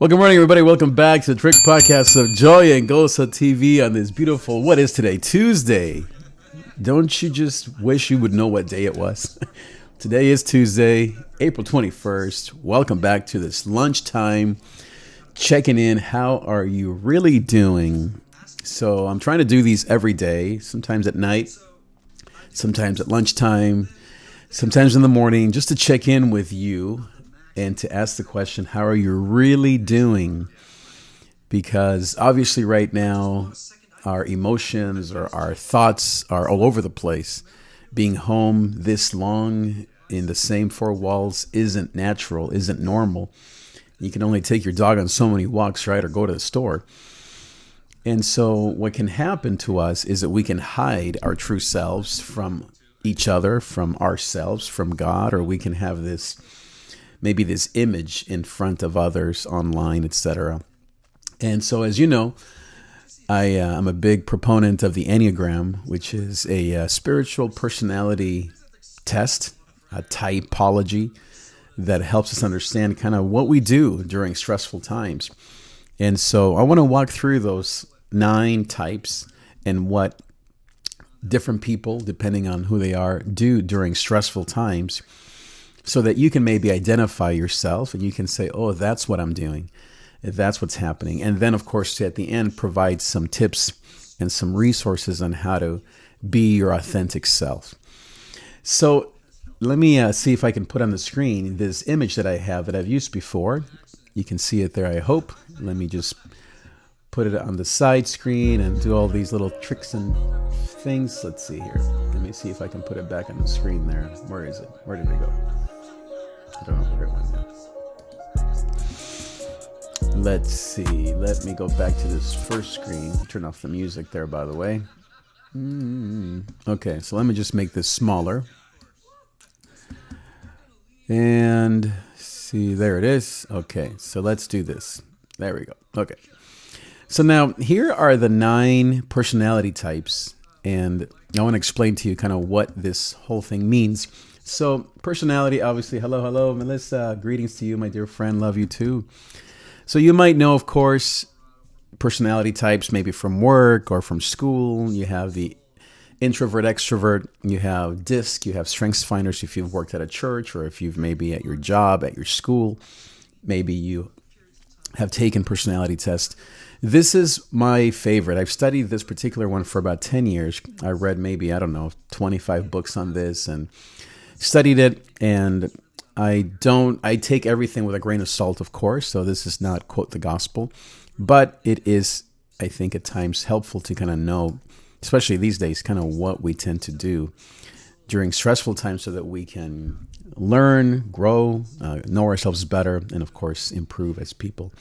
Well, good morning, everybody. Welcome back to the Trick Podcast of Joy and Gosa TV on this beautiful, what is today? Tuesday. Don't you just wish you would know what day it was? Today is Tuesday, April 21st. Welcome back to this lunchtime, checking in. How are you really doing? So I'm trying to do these every day, sometimes at night, sometimes at lunchtime, sometimes in the morning, just to check in with you and to ask the question, how are you really doing? Because obviously right now, our emotions or our thoughts are all over the place. Being home this long in the same four walls isn't natural, isn't normal. You can only take your dog on so many walks, right? Or go to the store. And so what can happen to us is that we can hide our true selves from each other, from ourselves, from God, or we can have maybe this image in front of others online, etc. And so, as you know, I'm a big proponent of the Enneagram, which is a spiritual personality test, a typology that helps us understand kind of what we do during stressful times. And so I want to walk through those 9 types and what different people, depending on who they are, do during stressful times, so that you can maybe identify yourself and you can say, oh, that's what I'm doing. That's what's happening. And then, of course, at the end, provide some tips and some resources on how to be your authentic self. So let me see if I can put on the screen this image that I have that I've used before. You can see it there, I hope. Let me just put it on the side screen and do all these little tricks and things. Let's see here. Let me see if I can put it back on the screen there. Where is it? Where did it go? I don't know where it went now. Let's see. Let me go back to this first screen. Turn off the music there, by the way. Okay, so let me just make this smaller. And see, there it is. Okay, so let's do this. There we go. Okay. So now here are the 9 personality types, and I want to explain to you kind of what this whole thing means. So personality, obviously, hello, Melissa, greetings to you, my dear friend, love you too. So you might know, of course, personality types maybe from work or from school. You have the introvert, extrovert, you have DISC, you have strengths finders if you've worked at a church or if you've maybe at your job, at your school, maybe you have taken personality tests. This is my favorite. I've studied this particular one for about 10 years. I read maybe, 25 books on this and studied it. And I take everything with a grain of salt, of course. So this is not quote the gospel, but it is, I think, at times helpful to kind of know, especially these days, kind of what we tend to do during stressful times so that we can learn, grow, know ourselves better, and of course, improve as people.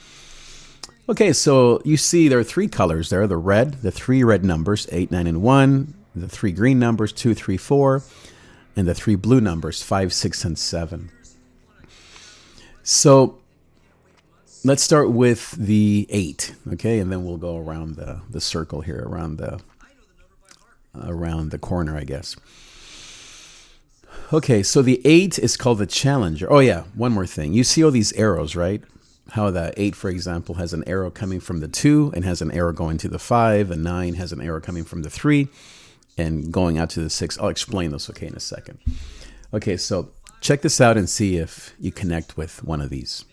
Okay, so you see there are 3 colors there, the 3 red numbers, 8, 9, and 1, the 3 green numbers, 2, 3, 4, and the 3 blue numbers, 5, 6, and 7. So let's start with the 8, okay, and then we'll go around the circle here, around the corner, I guess. Okay, so the 8 is called the challenger. Oh yeah, one more thing. You see all these arrows, right? How the 8, for example, has an arrow coming from the 2 and has an arrow going to the 5. The 9 has an arrow coming from the 3 and going out to the 6. I'll explain this, okay, in a second. Okay, so check this out and see if you connect with one of these.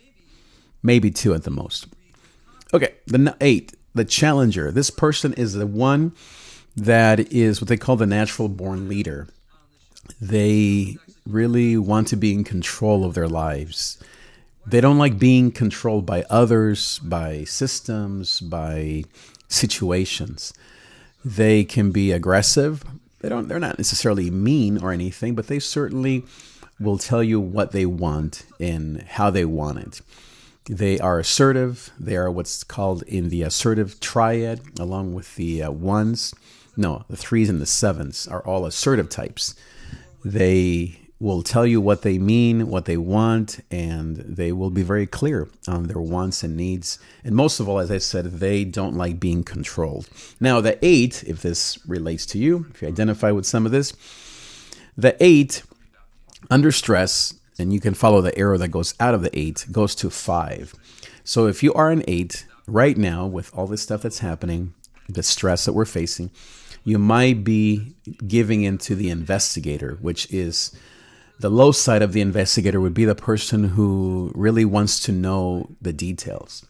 Maybe 2 at the most. Okay, the 8, the challenger. This person is the one that is what they call the natural born leader. They really want to be in control of their lives. They don't like being controlled by others, by systems, by situations. They can be aggressive. They're not necessarily mean or anything, but they certainly will tell you what they want and how they want it. They are assertive. They are what's called in the assertive triad, along with the 1s. No, the 3s and the 7s are all assertive types. They will tell you what they mean, what they want, and they will be very clear on their wants and needs. And most of all, as I said, they don't like being controlled. Now, the 8, if this relates to you, if you identify with some of this, the 8, under stress, and you can follow the arrow that goes out of the 8, goes to 5. So if you are an 8 right now with all this stuff that's happening, the stress that we're facing, you might be giving into the investigator, which is the low side of the investigator would be the person who really wants to know the details.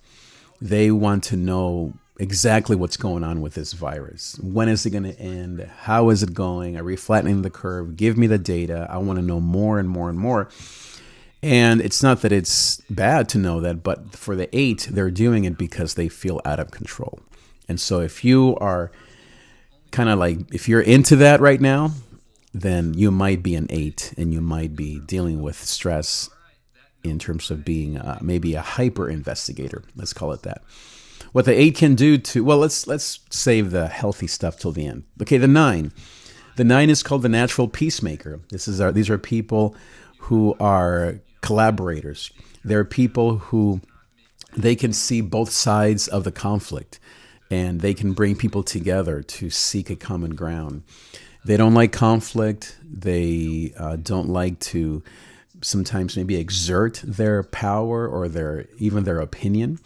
They want to know exactly what's going on with this virus. When is it going to end? How is it going? Are we flattening the curve? Give me the data. I want to know more and more and more. And it's not that it's bad to know that, but for the 8, they're doing it because they feel out of control. And so if you are kind of like, if you're into that right now, then you might be an 8 and you might be dealing with stress in terms of being maybe a hyper investigator. Let's call it that. What the 8 can do to, well, let's save the healthy stuff till the end. Okay, the 9. The 9 is called the natural peacemaker. These are people who are collaborators. They're people who they can see both sides of the conflict, and they can bring people together to seek a common ground. They don't like conflict. They don't like to sometimes maybe exert their power or even their opinion,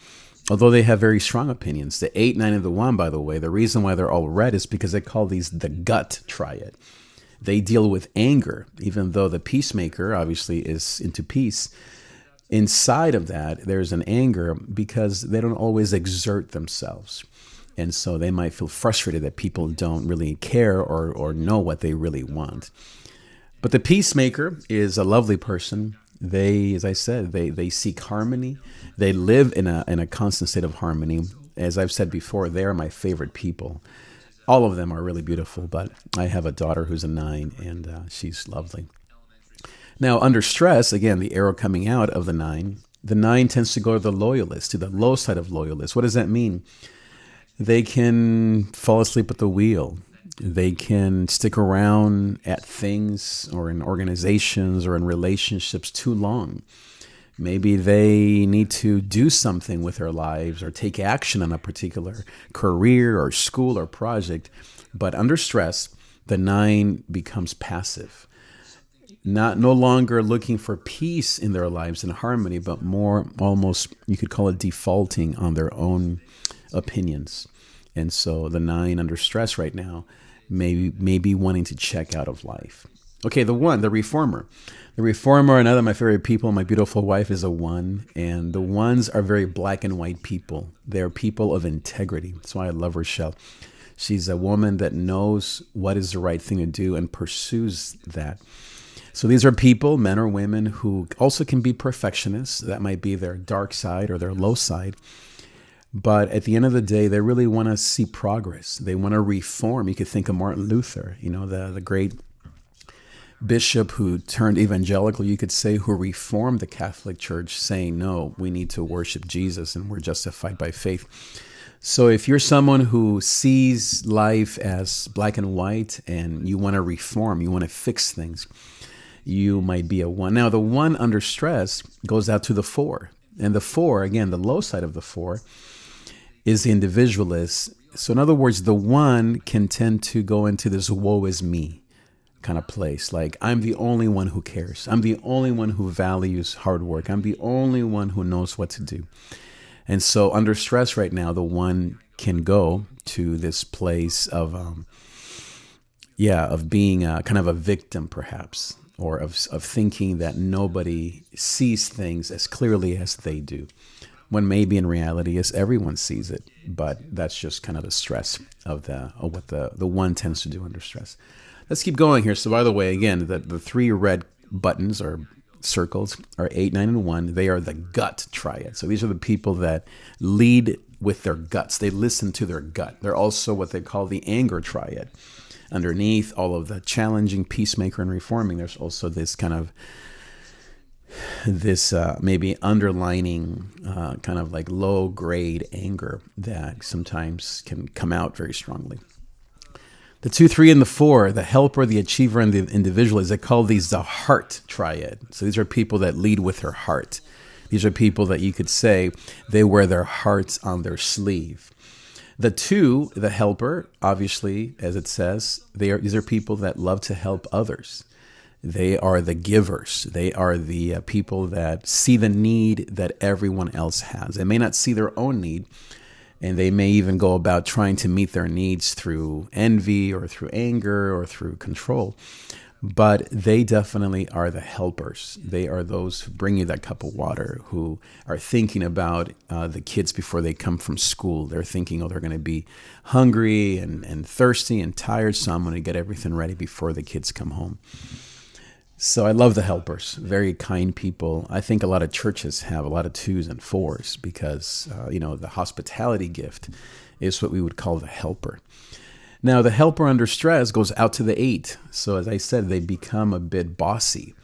although they have very strong opinions. The 8, 9, and the 1, by the way, the reason why they're all red is because they call these the gut triad. They deal with anger, even though the peacemaker obviously is into peace. Inside of that, there's an anger because they don't always exert themselves. And so they might feel frustrated that people don't really care or know what they really want. But the peacemaker is a lovely person. They, as I said, they seek harmony. They live in a constant state of harmony. As I've said before, they are my favorite people. All of them are really beautiful, but I have a daughter who's a 9, and she's lovely. Now, under stress, again, the arrow coming out of the 9 tends to go to the loyalist, to the low side of loyalist. What does that mean? They can fall asleep at the wheel. They can stick around at things or in organizations or in relationships too long. Maybe they need to do something with their lives or take action on a particular career or school or project. But under stress, the 9 becomes passive. No longer looking for peace in their lives and harmony, but more almost, you could call it defaulting on their own opinions. And so the 9 under stress right now may be wanting to check out of life. Okay, the 1, the reformer. The reformer, another of my favorite people, my beautiful wife is a 1. And the 1s are very black and white people. They're people of integrity. That's why I love Rochelle. She's a woman that knows what is the right thing to do and pursues that. So these are people, men or women, who also can be perfectionists. That might be their dark side or their low side. But at the end of the day, they really want to see progress. They want to reform. You could think of Martin Luther, the great bishop who turned evangelical, you could say, who reformed the Catholic Church, saying, no, we need to worship Jesus and we're justified by faith. So if you're someone who sees life as black and white and you want to reform, you want to fix things, you might be a 1. Now, the 1 under stress goes out to the 4. And the 4, again, the low side of the 4, is the individualist. So in other words, the 1 can tend to go into this woe is me kind of place. Like, I'm the only one who cares. I'm the only one who values hard work. I'm the only one who knows what to do. And so under stress right now, the 1 can go to this place of being kind of a victim, perhaps, or of thinking that nobody sees things as clearly as they do. When maybe in reality is everyone sees it, but that's just kind of the stress of what the 1 tends to do under stress. Let's keep going here. So by the way, again, the 3 red buttons or circles are 8, 9, and 1. They are the gut triad. So these are the people that lead with their guts. They listen to their gut. They're also what they call the anger triad. Underneath all of the challenging, peacemaker, and reforming, there's also this kind of maybe underlining kind of like low grade anger that sometimes can come out very strongly. The 2, 3, and the 4, the helper, the achiever, and the individualist, they call these the heart triad. So these are people that lead with their heart. These are people that you could say they wear their hearts on their sleeve. The 2, the helper, obviously, as it says, these are people that love to help others. They are the givers. They are the people that see the need that everyone else has. They may not see their own need, and they may even go about trying to meet their needs through envy or through anger or through control. But they definitely are the helpers. They are those who bring you that cup of water, who are thinking about the kids before they come from school. They're thinking, oh, they're going to be hungry and thirsty and tired, so I'm going to get everything ready before the kids come home. So I love the helpers, very kind people. I think a lot of churches have a lot of 2s and 4s because, the hospitality gift is what we would call the helper. Now, the helper under stress goes out to the 8. So as I said, they become a bit bossy.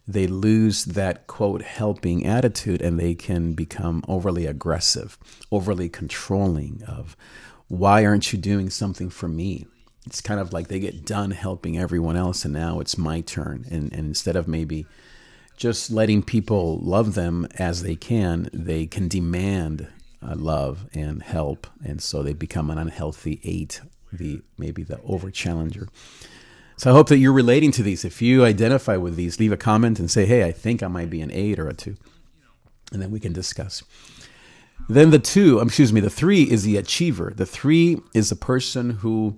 They lose that, quote, helping attitude, and they can become overly aggressive, overly controlling of, why aren't you doing something for me? It's kind of like they get done helping everyone else, and now it's my turn. And instead of maybe just letting people love them as they can demand love and help. And so they become an unhealthy 8. Maybe the over challenger. So I hope that you're relating to these. If you identify with these, leave a comment and say, hey, I think I might be an 8 or a 2. And then we can discuss. Then the 3 is the achiever. The 3 is a person who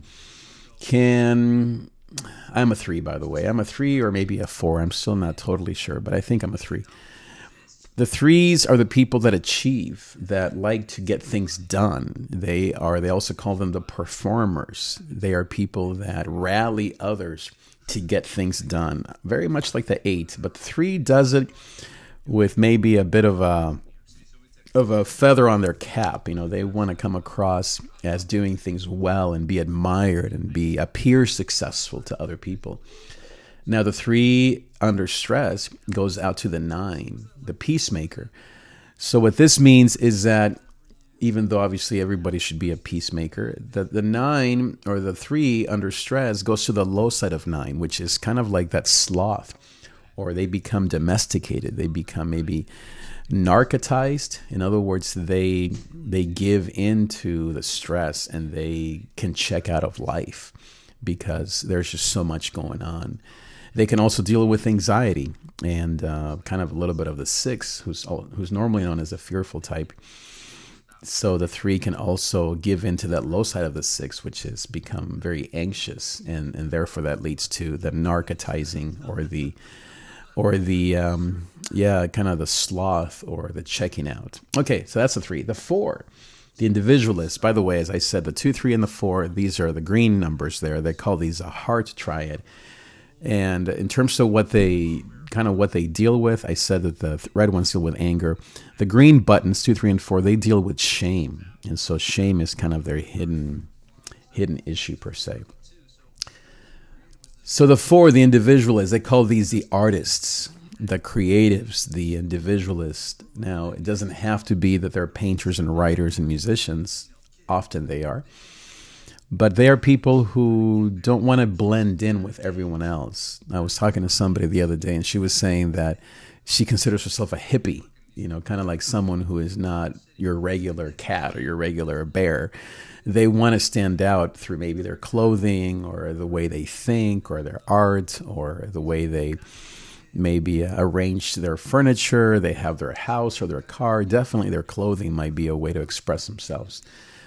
I'm a 3, by the way. I'm a 3 or maybe a 4. I'm still not totally sure, but I think I'm a 3. The 3s are the people that achieve, that like to get things done. They also call them the performers. They are people that rally others to get things done, very much like the 8. But the 3 does it with maybe a bit of a feather on their cap. They want to come across as doing things well and be admired and appear successful to other people. Now, the 3 under stress goes out to the 9, the peacemaker. So what this means is that even though obviously everybody should be a peacemaker, the 9 or the 3 under stress goes to the low side of 9, which is kind of like that sloth, or they become domesticated. They become maybe narcotized. In other words, they give into the stress and they can check out of life because there's just so much going on. They can also deal with anxiety and kind of a little bit of the 6, who's normally known as a fearful type. So the 3 can also give into that low side of the 6, which has become very anxious, and therefore that leads to the narcotizing or the kind of the sloth or the checking out. Okay, so that's the 3. The 4, the individualist. By the way, as I said, the 2, 3, and the 4, these are the green numbers there. They call these a heart triad. And in terms of what they deal with, I said that the red ones deal with anger. The green buttons, 2, 3, and 4, they deal with shame. And so shame is kind of their hidden issue per se. So the 4, the individualists, they call these the artists, the creatives, the individualists. Now, it doesn't have to be that they're painters and writers and musicians. Often they are. But they are people who don't want to blend in with everyone else. I was talking to somebody the other day, and she was saying that she considers herself a hippie, kind of like someone who is not your regular cat or your regular bear. They want to stand out through maybe their clothing or the way they think or their art or the way they maybe arrange their furniture. They have their house or their car. Definitely their clothing might be a way to express themselves.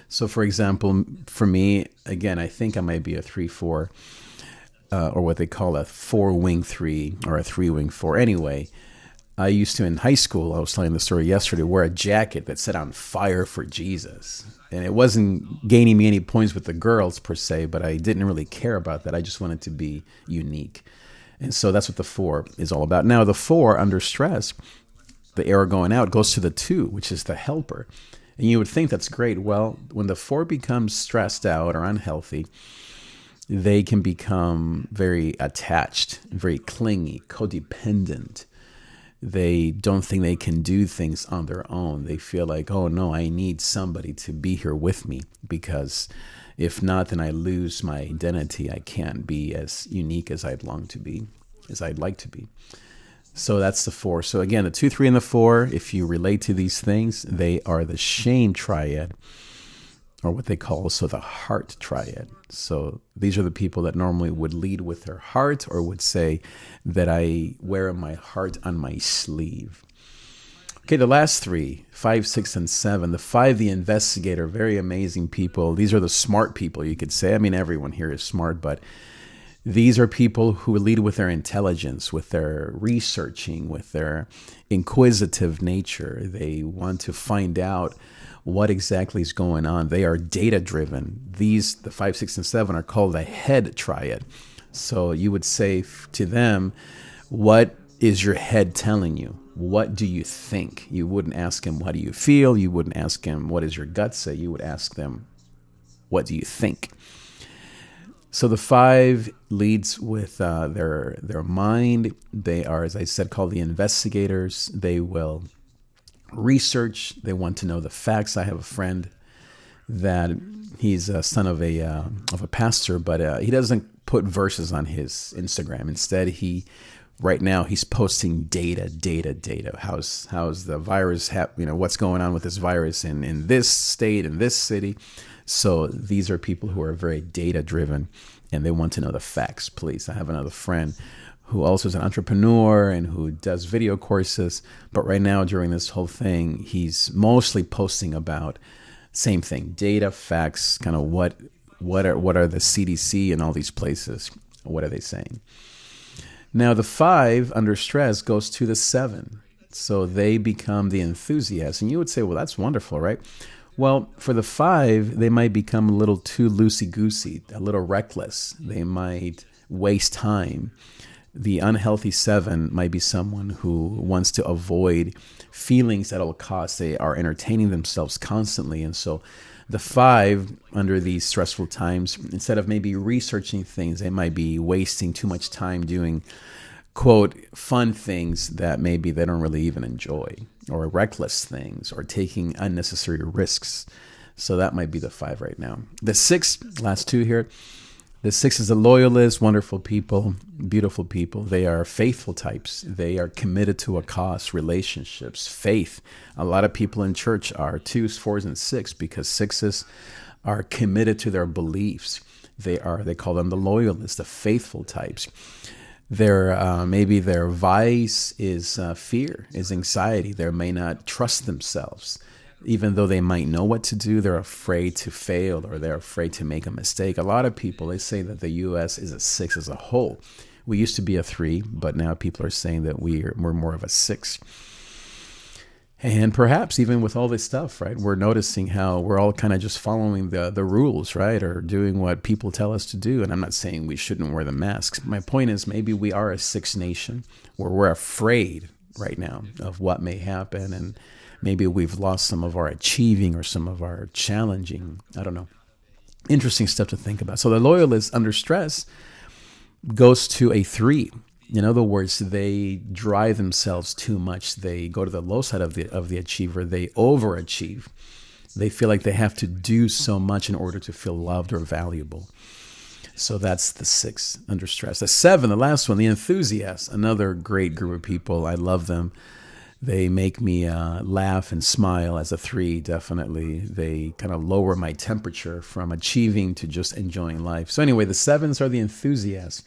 So, for example, for me, again, I think I might be a 3-4, or what they call a 4-wing 3 or a 3-wing 4. Anyway, I used to, in high school, I was telling the story yesterday, wear a jacket that said "On fire for Jesus." And it wasn't gaining me any points with the girls per se, but I didn't really care about that. I just wanted to be unique. And so that's what the 4 is all about. Now, the 4 under stress, the arrow going out, goes to the 2, which is the helper. And you would think that's great. Well, when the 4 becomes stressed out or unhealthy, they can become very attached, very clingy, codependent. They don't think they can do things on their own. They feel like, oh no, I need somebody to be here with me, because if not, then I lose my identity. I can't be as unique as I'd like to be. So that's the 4. So again, the 2, 3, and the 4, if you relate to these things, they are the shame triad, or what they call also the heart triad. So these are the people that normally would lead with their heart, or would say that I wear my heart on my sleeve. Okay, the last three, 5, 6, and 7. The 5, the investigator, very amazing people. These are the smart people, you could say. I mean, everyone here is smart, but these are people who lead with their intelligence, with their researching, with their inquisitive nature. They want to find out what exactly is going on. They are data driven. These, the 5, 6, and 7, are called the head triad. So you would say to them, what is your head telling you? What do you think? You wouldn't ask him, what do you feel? You wouldn't ask him, what does your gut say? You would ask them, what do you think? So the 5 leads with their mind. They are, as I said, called the investigators. They will research. They want to know the facts. I have a friend that he's a son of a pastor, but he doesn't put verses on his Instagram. Instead, right now he's posting data. How's the virus? What's going on with this virus in this state, in this city? So these are people who are very data driven, and they want to know the facts. Please, I have another friend who also is an entrepreneur and who does video courses. But right now, during this whole thing, he's mostly posting about same thing: data, facts, kind of what are the CDC and all these places? What are they saying? Now, the 5 under stress goes to the 7. So they become the enthusiasts. And you would say, well, that's wonderful, right? Well, for the 5, they might become a little too loosey-goosey, a little reckless. They might waste time. The unhealthy 7 might be someone who wants to avoid feelings at all costs. They are entertaining themselves constantly. And so the 5, under these stressful times, instead of maybe researching things, they might be wasting too much time doing, quote, fun things that maybe they don't really even enjoy, or reckless things, or taking unnecessary risks. So that might be the 5 right now. The 6, last 2 here. The 6 is the loyalist, wonderful people, beautiful people. They are faithful types. They are committed to a cause, relationships, faith. A lot of people in church are 2s, 4s, and 6 because 6s are committed to their beliefs. They call them the loyalists, the faithful types. Maybe their vice is fear, is anxiety. They may not trust themselves. Even though they might know what to do, they're afraid to fail, or they're afraid to make a mistake. A lot of people, they say that the U.S. is a 6 as a whole. We used to be a 3, but now people are saying that we're more of a 6. And perhaps even with all this stuff, right, we're noticing how we're all kind of just following the rules, right, or doing what people tell us to do. And I'm not saying we shouldn't wear the masks. My point is, maybe we are a 6 nation where we're afraid right now of what may happen, and maybe we've lost some of our achieving or some of our challenging. I don't know. Interesting stuff to think about. So the loyalist under stress goes to a 3. In other words, they drive themselves too much. They go to the low side of the achiever. They overachieve. They feel like they have to do so much in order to feel loved or valuable. So that's the 6 under stress. The 7, the last one, the enthusiasts, another great group of people. I love them. They make me laugh and smile as a 3, definitely. They kind of lower my temperature from achieving to just enjoying life. So anyway, the 7s are the enthusiasts,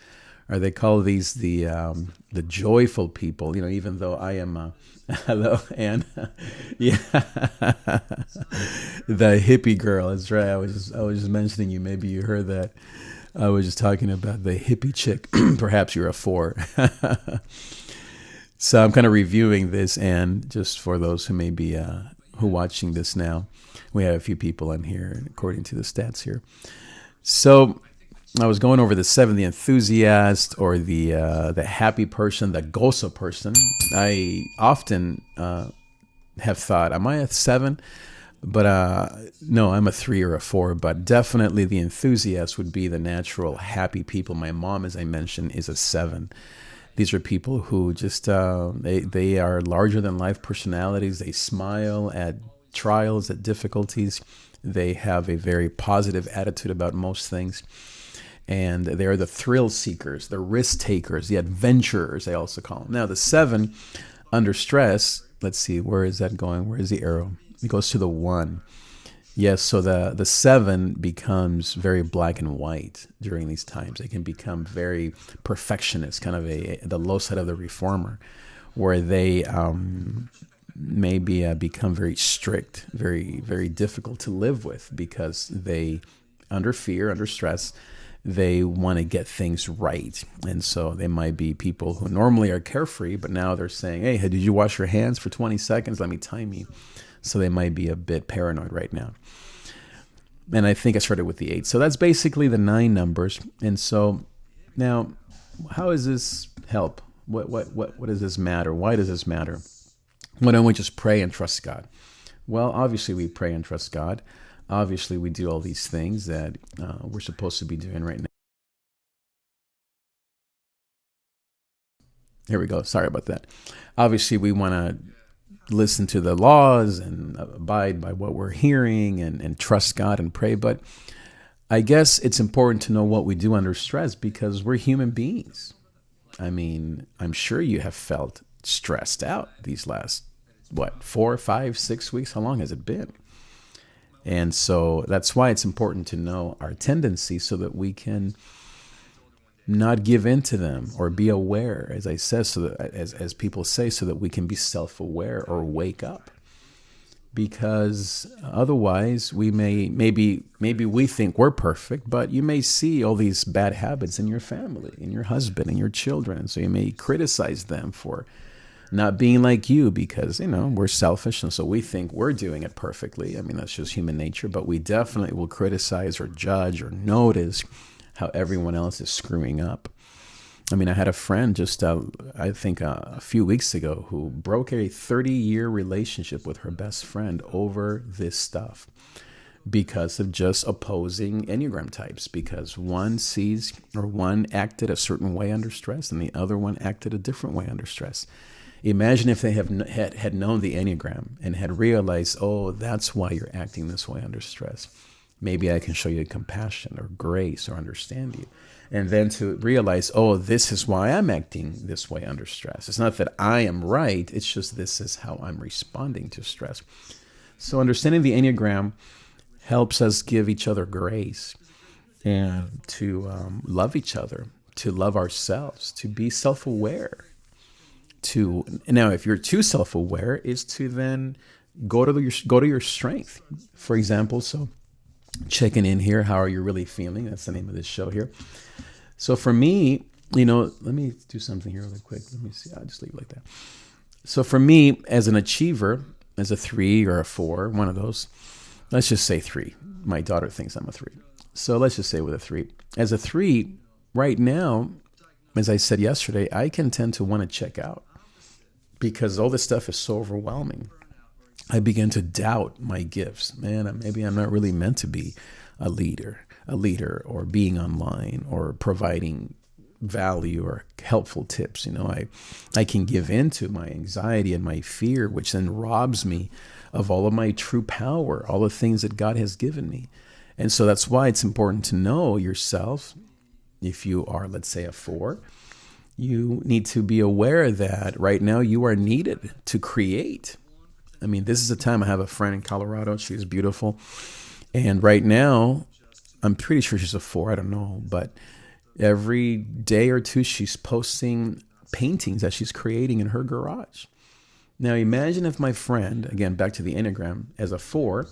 or they call these the joyful people. Even though I am, hello, Anne. Yeah, the hippie girl. That's right. I was just mentioning you. Maybe you heard that. I was just talking about the hippie chick. Perhaps you're a 4. So I'm kind of reviewing this, and just for those who may be who watching this now, we have a few people on here, according to the stats here. So I was going over the 7, the enthusiast, or the happy person, the gozo person. I often have thought, am I a 7? But no, I'm a 3 or a 4. But definitely the enthusiast would be the natural happy people. My mom, as I mentioned, is a 7. These are people who just, they are larger than life personalities. They smile at trials, at difficulties. They have a very positive attitude about most things. And they are the thrill seekers, the risk takers, the adventurers, they also call them. Now, the 7 under stress, let's see, where is that going? Where is the arrow? It goes to the 1. Yes, so the seven becomes very black and white during these times. It can become very perfectionist, kind of the low side of the reformer, where they maybe become very strict, very difficult to live with because they, under fear, under stress, they want to get things right. And so they might be people who normally are carefree, but now they're saying, hey, did you wash your hands for 20 seconds? Let me time you. So they might be a bit paranoid right now. And I think I started with the 8. So that's basically the 9 numbers. And so now, how does this help? What does this matter? Why does this matter? Why don't we just pray and trust God? Well, obviously we pray and trust God. Obviously we do all these things that we're supposed to be doing right now. Here we go. Sorry about that. Obviously we want to listen to the laws and abide by what we're hearing and trust God and pray. But I guess it's important to know what we do under stress because we're human beings. I mean, I'm sure you have felt stressed out these last, 4, 5, 6 weeks? How long has it been? And so that's why it's important to know our tendencies so that we can not give in to them or be aware, as I said, so that, as people say, so that we can be self-aware or wake up. Because otherwise we maybe we think we're perfect, but you may see all these bad habits in your family, in your husband, and your children. And so you may criticize them for not being like you because, we're selfish. And so we think we're doing it perfectly. I mean, that's just human nature, but we definitely will criticize or judge or notice how everyone else is screwing up. I mean, I had a friend just, I think a few weeks ago who broke a 30-year relationship with her best friend over this stuff because of just opposing Enneagram types, because one acted a certain way under stress and the other one acted a different way under stress. Imagine if they had known the Enneagram and had realized, oh, that's why you're acting this way under stress. Maybe I can show you compassion or grace or understand you. And then to realize, oh, this is why I'm acting this way under stress. It's not that I am right. It's just this is how I'm responding to stress. So understanding the Enneagram helps us give each other grace and to love each other, to love ourselves, to be self-aware. Now, if you're too self-aware, is to then go to your strength. For example, so checking in here, how are you really feeling? That's the name of this show here. So for me, let me do something here really quick. Let me see. I'll just leave it like that. So for me, as an achiever, as a 3 or a 4, one of those, let's just say 3. My daughter thinks I'm a 3. So let's just say with a 3. As a 3, right now, as I said yesterday, I can tend to want to check out because all this stuff is so overwhelming. I begin to doubt my gifts. Man, maybe I'm not really meant to be a leader or being online or providing value or helpful tips. I can give in to my anxiety and my fear, which then robs me of all of my true power, all the things that God has given me. And so that's why it's important to know yourself. If you are, let's say, a 4, you need to be aware that right now you are needed to create. I mean, this is a time. I have a friend in Colorado. She is beautiful. And right now, I'm pretty sure she's a 4. I don't know. But every day or two, she's posting paintings that she's creating in her garage. Now, imagine if my friend, again, back to the Enneagram, as a 4,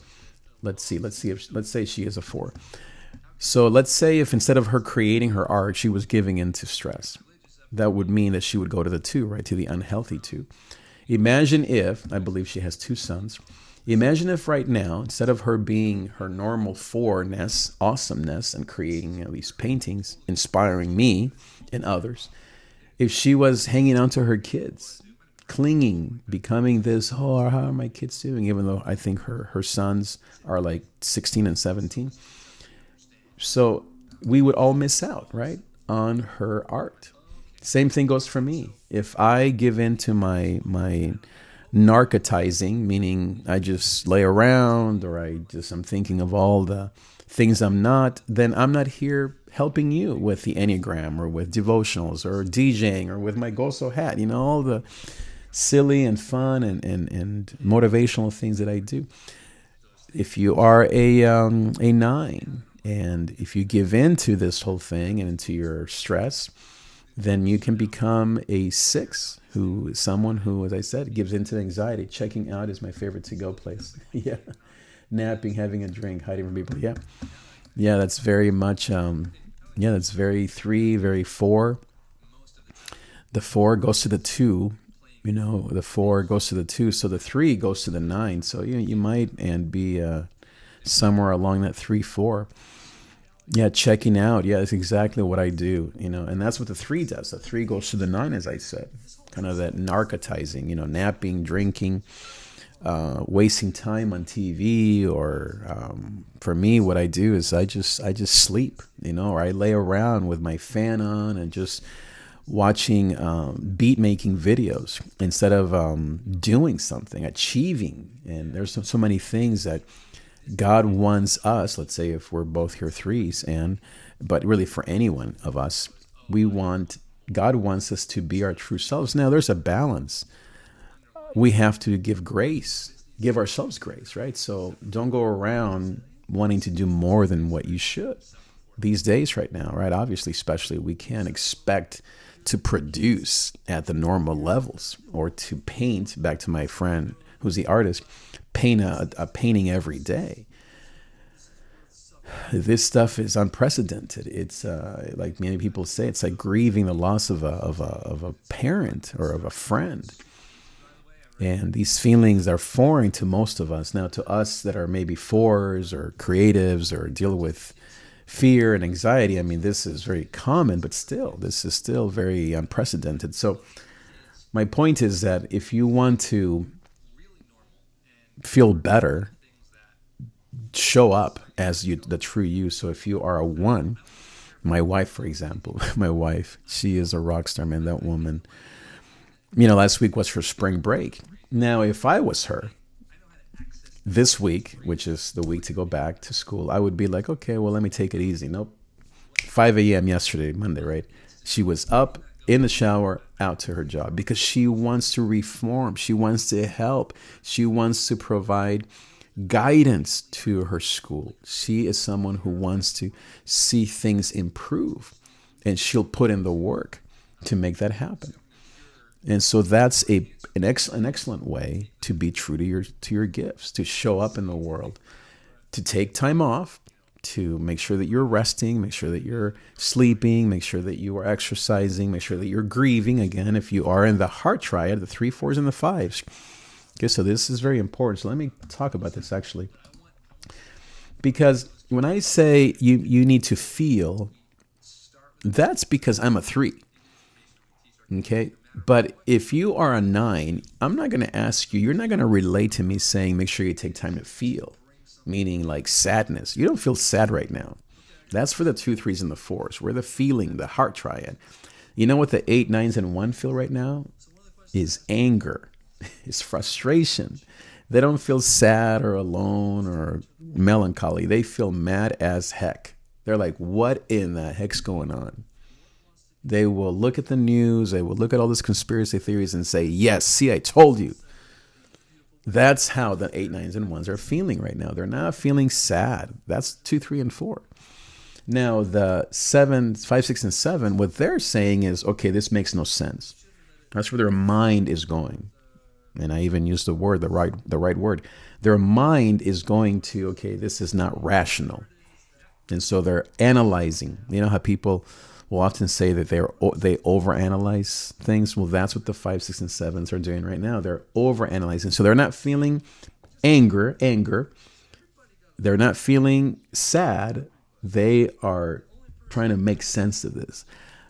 let's say she is a 4. So let's say if instead of her creating her art, she was giving into stress, that would mean that she would go to the 2, right? To the unhealthy 2. Imagine if, I believe she has 2 sons. Imagine if right now, instead of her being her normal 4-ness, awesomeness, and creating these paintings, inspiring me and others, if she was hanging on to her kids, clinging, becoming this, oh, how are my kids doing? Even though I think her sons are like 16 and 17. So we would all miss out, right, on her art. Same thing goes for me. If I give in to my narcotizing, meaning I just lay around or I'm thinking of all the things I'm not, then I'm not here helping you with the Enneagram or with devotionals or DJing or with my Gozo hat, all the silly and fun and motivational things that I do. if you are a nine, and if you give in to this whole thing and into your stress, then you can become a six, who is someone who, as I said, gives into anxiety. Checking out is my favorite to go place. Yeah. Napping, having a drink, hiding from people. Yeah. Yeah, that's very much, yeah, that's very three, very four. The four goes to the two, the four goes to the two. So the three goes to the nine. So you might and be somewhere along that 3-4. Yeah, checking out. Yeah, that's exactly what I do, and that's what the three does. The three goes to the nine, as I said, kind of that narcotizing, napping, drinking, wasting time on TV, or for me, what I do is I just sleep, or I lay around with my fan on and just watching beat making videos instead of doing something, achieving. And there's so many things that God wants us, let's say if we're both here threes, but really for any one of us, God wants us to be our true selves. Now there's a balance. We have to give ourselves grace, right? So don't go around wanting to do more than what you should these days right now, right? Obviously, especially, we can't expect to produce at the normal levels, or to paint, back to my friend who's the artist, paint a painting every day. This stuff is unprecedented. It's like many people say, it's like grieving the loss of a parent or of a friend. And these feelings are foreign to most of us. Now, to us that are maybe fours or creatives or deal with fear and anxiety, I mean, this is very common, but still, this is still very unprecedented. So my point is that if you want to feel better, show up as the true you. So if you are a one, my wife, for example, she is a rock star, man, that woman. Last week was her spring break. Now, if I was her, this week, which is the week to go back to school, I would be like, okay, well, let me take it easy. Nope. 5 a.m. yesterday, Monday, right? She was up, in the shower, out to her job, because she wants to reform. She wants to help. She wants to provide guidance to her school. She is someone who wants to see things improve, and she'll put in the work to make that happen. And so that's an excellent way to be true to your gifts, to show up in the world, to take time off, to make sure that you're resting, make sure that you're sleeping, make sure that you are exercising, make sure that you're grieving. Again, if you are in the heart triad, the 3, 4s, and the 5s. Okay, so this is very important. So let me talk about this actually. Because when I say you need to feel, that's because I'm a 3. Okay? But if you are a 9, I'm not going to ask you, you're not going to relate to me saying, make sure you take time to feel, meaning like sadness. You don't feel sad right now. That's for the 2, 3s, and the 4s. We're the feeling, the heart triad. You know what the 8, 9s, and 1 feel right now? Is anger. It's frustration. They don't feel sad or alone or melancholy. They feel mad as heck. They're like, what in the heck's going on? They will look at the news. They will look at all these conspiracy theories and say, yes, see, I told you. That's how the 8, 9s, and 1s are feeling right now. They're not feeling sad. That's 2, 3, and 4. Now, the 7, 5, 6, and 7, what they're saying is, okay, this makes no sense. That's where their mind is going. And I even used the right word. Their mind is going to, okay, this is not rational. And so they're analyzing. You know how people will often say that they overanalyze things? Well, that's what the 5, 6, and 7s are doing right now. They're overanalyzing. So they're not feeling anger. They're not feeling sad. They are trying to make sense of this.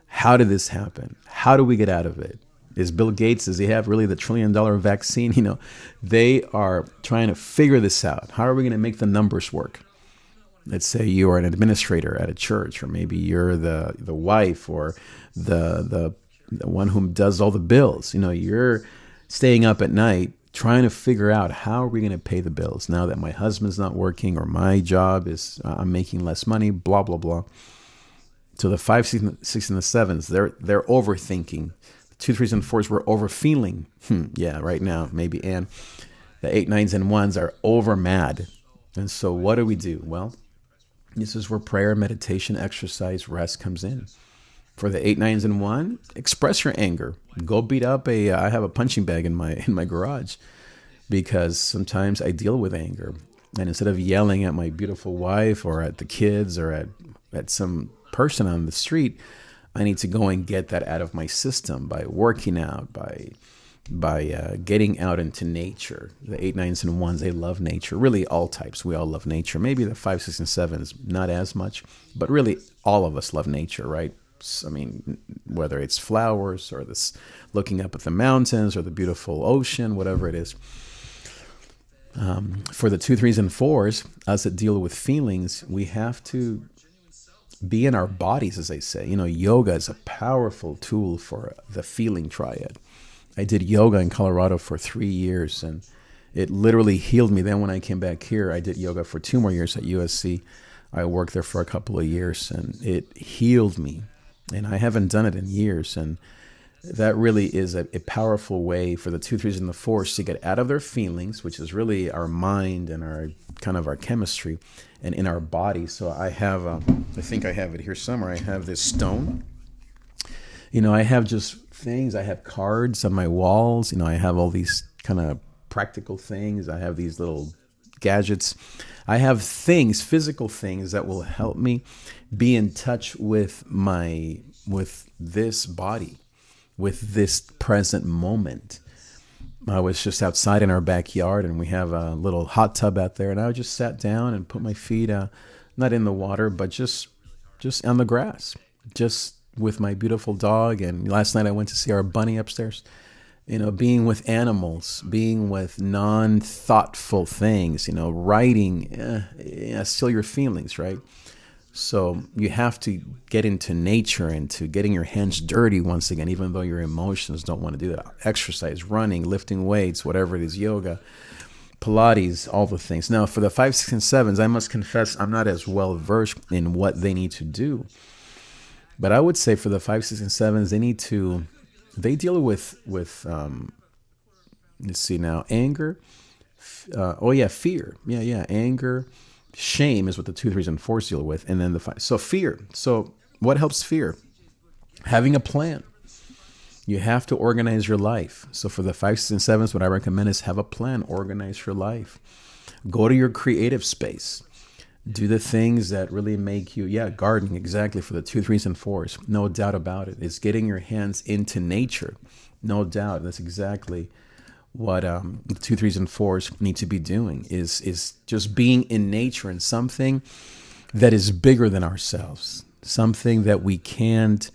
How did this happen? How do we get out of it? Is Bill Gates, does he have really the $1 trillion vaccine? They are trying to figure this out. How are we going to make the numbers work? Let's say you are an administrator at a church, or maybe you're the wife, or the one who does all the bills. You're staying up at night trying to figure out, how are we going to pay the bills now that my husband's not working, or my job is, I'm making less money, blah, blah, blah. So the 5, 6, and the 7s, they're overthinking. 2, 3s, and 4s were overfeeling. Yeah, right now, maybe. And the 8, 9s, and 1s are over mad. And so what do we do? Well, this is where prayer, meditation, exercise, rest comes in. For the 8 9s and 1, express your anger. Go beat up a. I have a punching bag in my garage because sometimes I deal with anger, and instead of yelling at my beautiful wife or at the kids or at some person on the street, I need to go and get that out of my system by working out, by getting out into nature. The 8 9s and 1s, they love nature. Really, all types. We all love nature. Maybe the 5 6 and 7s, not as much, but really, all of us love nature, right? I mean, whether it's flowers or this looking up at the mountains or the beautiful ocean, whatever it is. For the 2 3s and 4s, us that deal with feelings, we have to be in our bodies, as I say. Yoga is a powerful tool for the feeling triad. I did yoga in Colorado for 3 years, and it literally healed me. Then when I came back here, I did yoga for 2 more years at USC. I worked there for a couple of years, and it healed me. And I haven't done it in years. And that really is a powerful way for the 2 3s and 4s to get out of their feelings, which is really our mind and our kind of our chemistry, and in our body. So I think I have it here somewhere. I have this stone. I have just things. I have cards on my walls. I have all these kind of practical things. I have these little gadgets. I have things, physical things that will help me be in touch with this body, with this present moment. I was just outside in our backyard, and we have a little hot tub out there, and I just sat down and put my feet, not in the water, but just on the grass, just with my beautiful dog. And last night I went to see our bunny upstairs. Being with animals, being with non-thoughtful things, writing, still your feelings, right? So you have to get into nature and to getting your hands dirty once again, even though your emotions don't want to do that. Exercise, running, lifting weights, whatever it is, yoga, Pilates, all the things. Now, for the 5 6 and 7s, I must confess I'm not as well versed in what they need to do. But I would say for the 5 6 and 7s, they deal with let's see now, anger. Fear. Anger. Shame is what the 2 3s and 4s deal with. And then so fear. So what helps fear? Having a plan. You have to organize your life. So for the 5 6 and 7s, what I recommend is have a plan, organize your life. Go to your creative space. Do the things that really make you, gardening, exactly, for the 2 3s and 4s. No doubt about it. It's getting your hands into nature. No doubt. That's exactly what the 2 3s and 4s need to be doing, is just being in nature, and something that is bigger than ourselves. Something that we can't,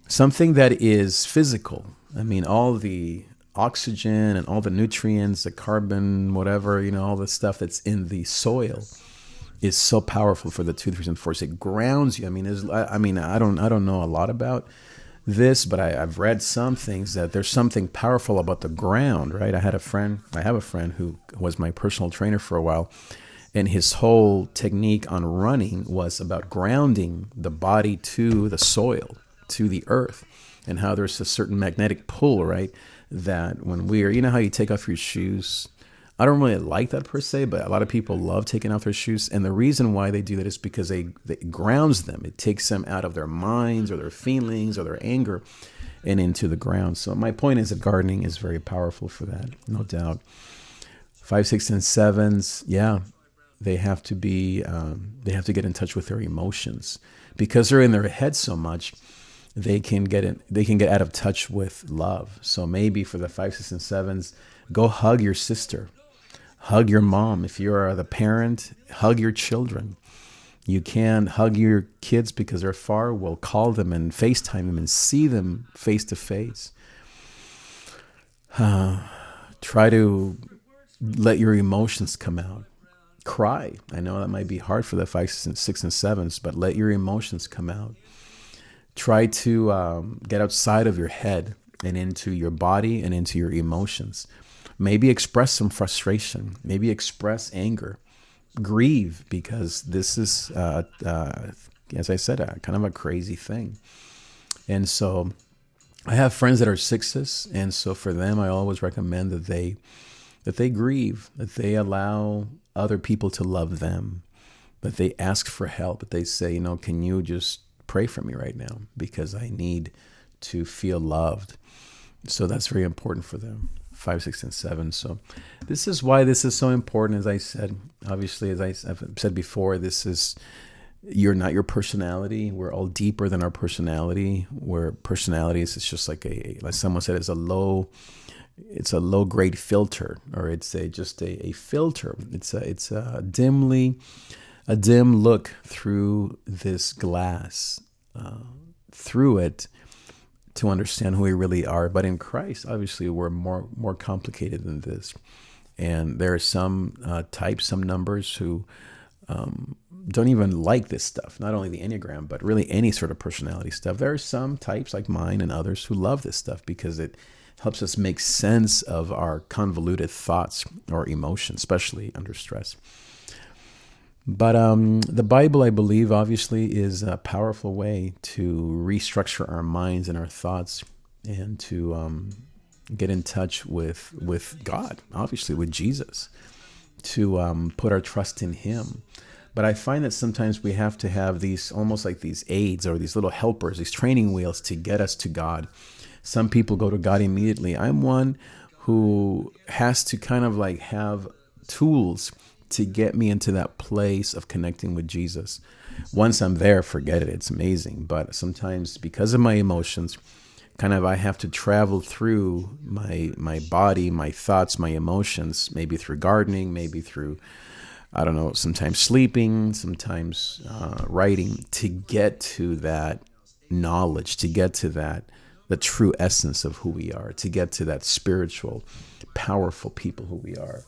something that is physical. I mean, all the oxygen and all the nutrients, the carbon, whatever, all the stuff that's in the soil is so powerful for the 2 3s and 4s. It grounds you. I don't know a lot about this, but I've read some things that there's something powerful about the ground, right? I have a friend who was my personal trainer for a while, and his whole technique on running was about grounding the body to the soil, to the earth, and how there's a certain magnetic pull, right? That when how you take off your shoes. I don't really like that per se, but a lot of people love taking off their shoes. And the reason why they do that is because it grounds them. It takes them out of their minds or their feelings or their anger and into the ground. So my point is that gardening is very powerful for that, no doubt. 5 6 and 7s, they have to get in touch with their emotions, because they're in their head so much. They can get out of touch with love. So maybe for the 5 6 and 7s, go hug your sister. Hug your mom. If you're the parent, hug your children. You can hug your kids because they're far. We'll call them and FaceTime them and see them face to face. Try to let your emotions come out. Cry. I know that might be hard for the 5 6 and 7s, but let your emotions come out. Try to get outside of your head and into your body and into your emotions. Maybe express some frustration. Maybe express anger. Grieve, because this is, as I said, kind of a crazy thing. And so I have friends that are 6s, and so for them, I always recommend that they that they grieve, that they allow other people to love them, that they ask for help, that they say, can you just pray for me right now because I need to feel loved. So that's very important for them. 5, 6, and 7. So this is why this is so important. As I said, obviously, as I've said before, you're not your personality. We're all deeper than our personality. Where personalities, it's just like like someone said, it's a low grade filter, or it's just a filter. It's a dim look through this glass, through it, to understand who we really are. But in Christ, obviously, we're more complicated than this. And there are some types, some numbers who don't even like this stuff, not only the Enneagram, but really any sort of personality stuff. There are some types like mine and others who love this stuff because it helps us make sense of our convoluted thoughts or emotions, especially under stress. But the Bible, I believe, obviously is a powerful way to restructure our minds and our thoughts, and to get in touch with God, obviously with Jesus, to put our trust in Him. But I find that sometimes we have to have these almost like these aids or these little helpers, these training wheels to get us to God. Some people go to God immediately. I'm one who has to kind of like have tools to get me into that place of connecting with Jesus. Once I'm there, forget it. It's amazing. But sometimes because of my emotions, kind of I have to travel through my body, my thoughts, my emotions, maybe through gardening, maybe through, I don't know, sometimes sleeping, sometimes writing, to get to that knowledge, to get to the true essence of who we are, to get to that spiritual, powerful people who we are.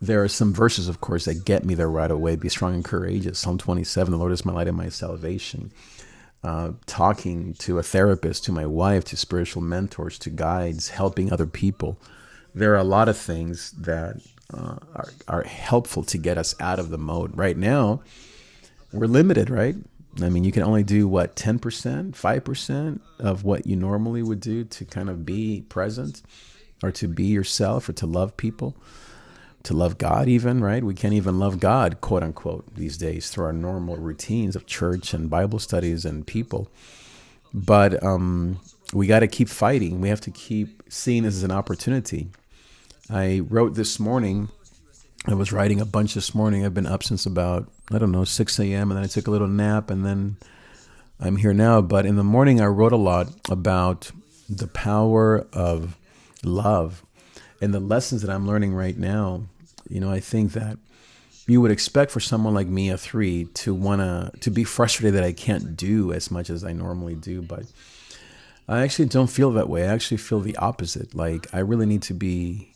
There are some verses, of course, that get me there right away. Be strong and courageous. Psalm 27, the Lord is my light and my salvation. Talking to a therapist, to my wife, to spiritual mentors, to guides, helping other people. There are a lot of things that are helpful to get us out of the mode. Right now, we're limited, right? I mean, you can only do, 10%, 5% of what you normally would do to kind of be present, or to be yourself, or to love people. To love God even, right? We can't even love God, quote unquote, these days through our normal routines of church and Bible studies and people. But we got to keep fighting. We have to keep seeing this as an opportunity. I wrote this morning. I was writing a bunch this morning. I've been up since about, 6 a.m. And then I took a little nap, and then I'm here now. But in the morning, I wrote a lot about the power of love and the lessons that I'm learning right now. I think that you would expect for someone like me, a 3, to be frustrated that I can't do as much as I normally do. But I actually don't feel that way. I actually feel the opposite. Like, I really need to be,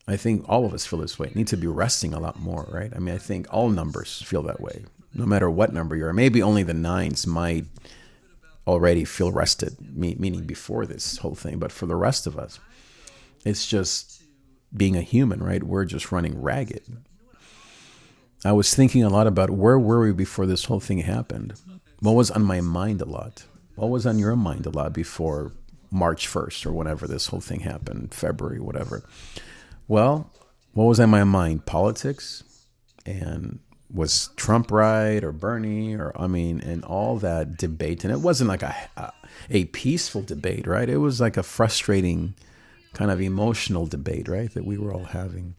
I think all of us feel this way, need to be resting a lot more, right? I mean, I think all numbers feel that way, no matter what number you are. Maybe only the 9s might already feel rested, meaning before this whole thing. But for the rest of us, it's just being a human, right? We're just running ragged. I was thinking a lot about where were we before this whole thing happened? What was on my mind a lot? What was on your mind a lot before March 1st or whenever this whole thing happened, February, whatever? Well, what was on my mind? Politics, and was Trump right or Bernie, and all that debate. And it wasn't like a peaceful debate, right? It was like a frustrating kind of emotional debate, right, that we were all having.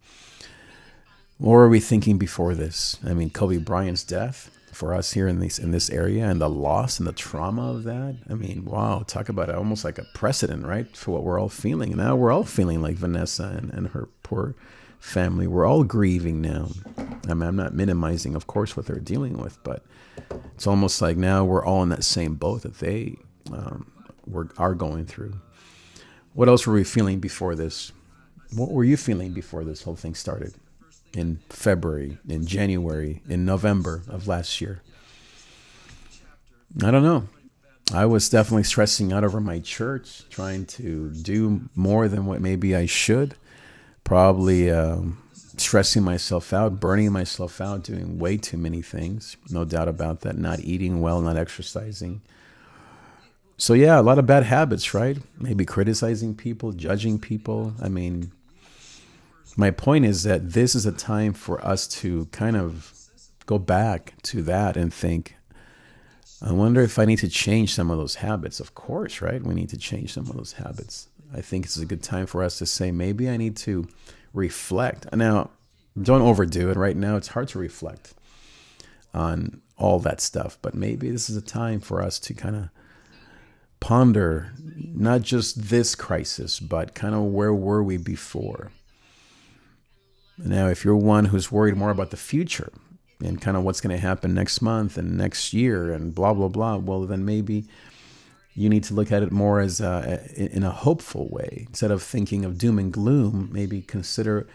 What were we thinking before this? I mean, Kobe Bryant's death for us here in this area, and the loss and the trauma of that. I mean, wow, talk about it, almost like a precedent, right, for what we're all feeling. And now we're all feeling like Vanessa and her poor family. We're all grieving now. I mean, I'm not minimizing, of course, what they're dealing with, but it's almost like now we're all in that same boat that they are going through. What else were we feeling before this? What were you feeling before this whole thing started? In February, in January, in November of last year? I don't know. I was definitely stressing out over my church, trying to do more than what maybe I should. Probably stressing myself out, burning myself out, doing way too many things. No doubt about that. Not eating well, not exercising. So yeah, a lot of bad habits, right? Maybe criticizing people, judging people. I mean, my point is that this is a time for us to kind of go back to that and think, I wonder if I need to change some of those habits. Of course, right? We need to change some of those habits. I think it's a good time for us to say, maybe I need to reflect. Now, don't overdo it. Right now, it's hard to reflect on all that stuff, but maybe this is a time for us to kind of ponder not just this crisis, but kind of where were we before. Now, if you're one who's worried more about the future and kind of what's going to happen next month and next year and blah, blah, blah, well, then maybe you need to look at it more as in a hopeful way. Instead of thinking of doom and gloom, maybe consider,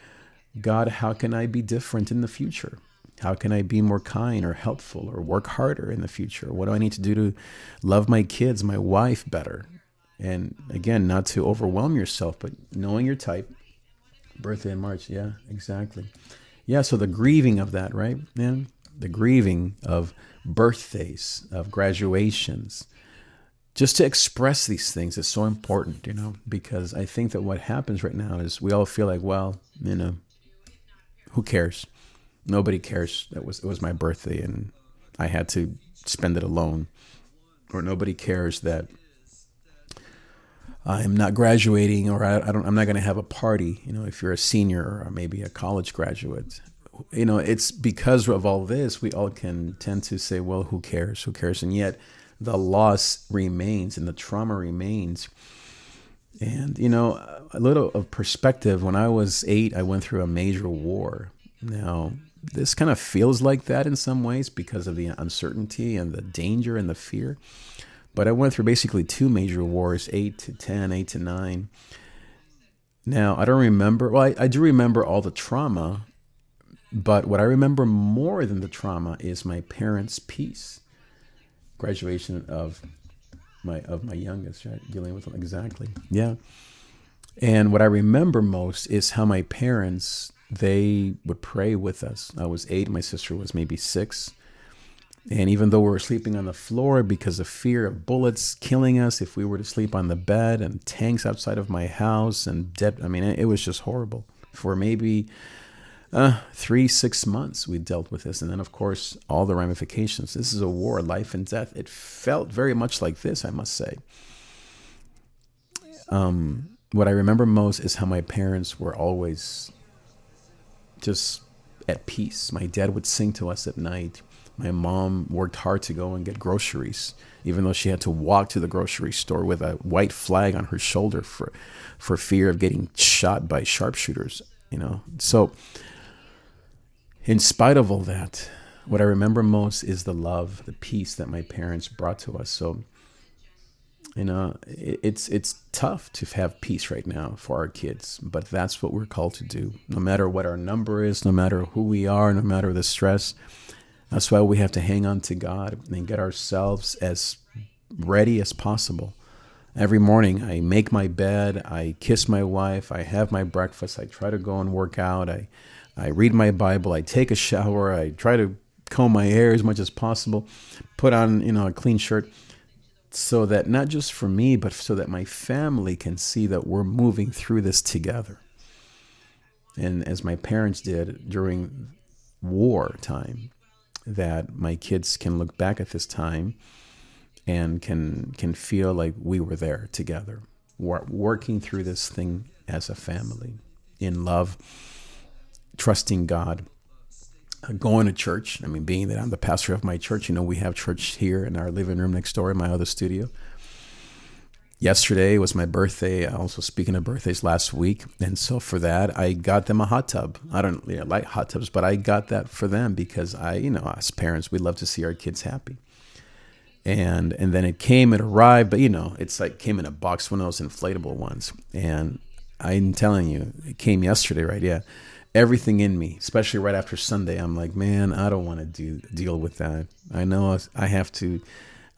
God, how can I be different in the future? How can I be more kind or helpful or work harder in the future? What do I need to do to love my kids, my wife better? And again, not to overwhelm yourself, but knowing your type. Birthday in March. Yeah, exactly. Yeah, so the grieving of that, right? Yeah, the grieving of birthdays, of graduations. Just to express these things is so important, because I think that what happens right now is we all feel like, well, who cares? Nobody cares. It was my birthday and I had to spend it alone. Or nobody cares that I'm not graduating, or I'm not going to have a party. If you're a senior or maybe a college graduate, it's because of all this, we all can tend to say, well, who cares? Who cares? And yet the loss remains and the trauma remains. And, a little of perspective, when I was 8, I went through a major war. Now, this kind of feels like that in some ways because of the uncertainty and the danger and the fear. But I went through basically 2 major wars, 8 to 10, 8 to 9. Now, I don't remember, well, I do remember all the trauma, but what I remember more than the trauma is my parents' peace. Graduation of my youngest, right? Dealing with them, exactly. Yeah. And what I remember most is how my parents, they would pray with us. I was 8, my sister was maybe 6. And even though we were sleeping on the floor because of fear of bullets killing us, if we were to sleep on the bed, and tanks outside of my house and it was just horrible. For maybe 3-6 months, we dealt with this. And then, of course, all the ramifications. This is a war, life and death. It felt very much like this, I must say. What I remember most is how my parents were always just at peace. My dad would sing to us at night. My mom worked hard to go and get groceries, even though she had to walk to the grocery store with a white flag on her shoulder for fear of getting shot by sharpshooters, So in spite of all that, what I remember most is the love, the peace that my parents brought to us. So, it's tough to have peace right now for our kids, but that's what we're called to do. No matter what our number is, no matter who we are, no matter the stress. That's why we have to hang on to God and get ourselves as ready as possible. Every morning, I make my bed, I kiss my wife, I have my breakfast, I try to go and work out, I read my Bible, I take a shower, I try to comb my hair as much as possible, put on, a clean shirt, so that not just for me, but so that my family can see that we're moving through this together. And as my parents did during war time, that my kids can look back at this time and can feel like we were there together, working through this thing as a family, in love, trusting God, going to church. Being that I'm the pastor of my church, we have church here in our living room next door in my other studio. Yesterday was my birthday. Also, speaking of birthdays, last week. And so for that, I got them a hot tub. I don't like hot tubs, but I got that for them because as parents, we love to see our kids happy. And then it arrived, but it's like came in a box, one of those inflatable ones. And I'm telling you, it came yesterday, right? Yeah. Everything in me, especially right after Sunday, I'm like, man, I don't want to deal with that. I know I have to.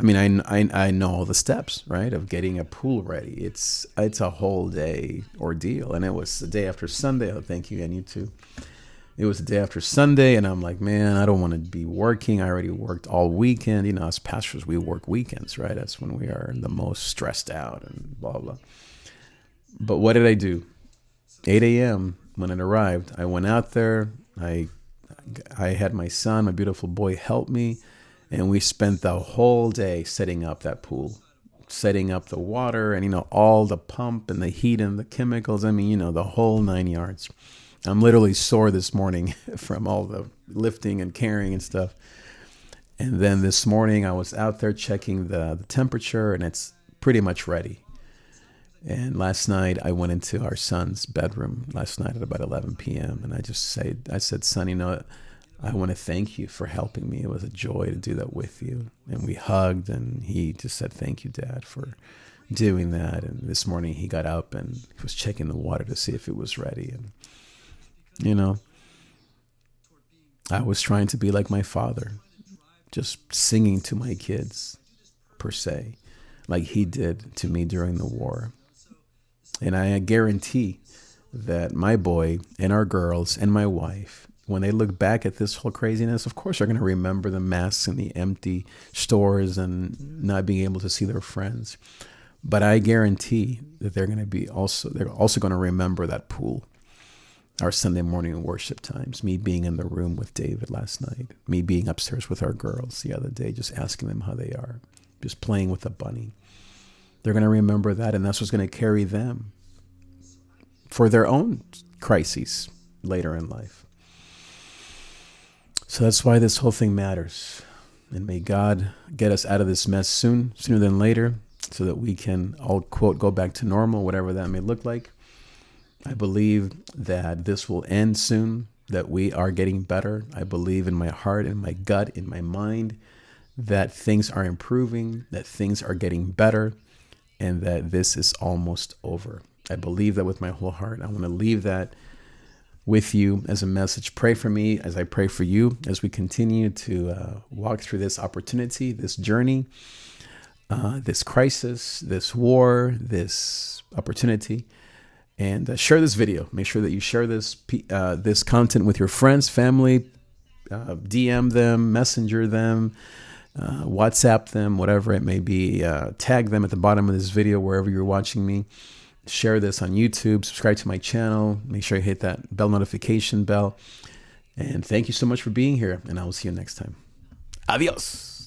I know all the steps, right, of getting a pool ready. It's a whole day ordeal. And it was the day after Sunday. Oh, thank you, and you too. It was the day after Sunday, and I'm like, man, I don't want to be working. I already worked all weekend. As pastors, we work weekends, right? That's when we are the most stressed out and blah, blah. But what did I do? 8 a.m., when it arrived, I went out there. I had my son, my beautiful boy, help me, and we spent the whole day setting up that pool, setting up the water, and all the pump and the heat and the chemicals. I mean, the whole 9 yards. I'm literally sore this morning from all the lifting and carrying and stuff. And then this morning I was out there checking the temperature, and it's pretty much ready. And last night I went into our son's bedroom last night at about 11 p.m. And I said, son, I want to thank you for helping me. It was a joy to do that with you. And we hugged, and he just said, thank you, Dad, for doing that. And this morning he got up and he was checking the water to see if it was ready. And, I was trying to be like my father, just singing to my kids, per se, like he did to me during the war. And I guarantee that my boy and our girls and my wife, when they look back at this whole craziness, of course, they're going to remember the masks and the empty stores and not being able to see their friends. But I guarantee that they're also going to remember that pool, our Sunday morning worship times, me being in the room with David last night, me being upstairs with our girls the other day, just asking them how they are, just playing with the bunny. They're going to remember that, and that's what's going to carry them for their own crises later in life. So that's why this whole thing matters. And may God get us out of this mess sooner than later, so that we can all, quote, go back to normal, whatever that may look like. I believe that this will end soon, that we are getting better. I believe in my heart, in my gut, in my mind, that things are improving, that things are getting better, and that this is almost over. I believe that with my whole heart. I want to leave that with you as a message. Pray for me as I pray for you as we continue to walk through this opportunity, this journey, this crisis, this war, this opportunity. And share this video. Make sure that you share this content with your friends, family, DM them, messenger them, WhatsApp them, whatever it may be. Tag them at the bottom of this video wherever you're watching me. Share this on YouTube. Subscribe to my channel. Make sure you hit that bell notification bell. And thank you so much for being here. And I will see you next time. Adios.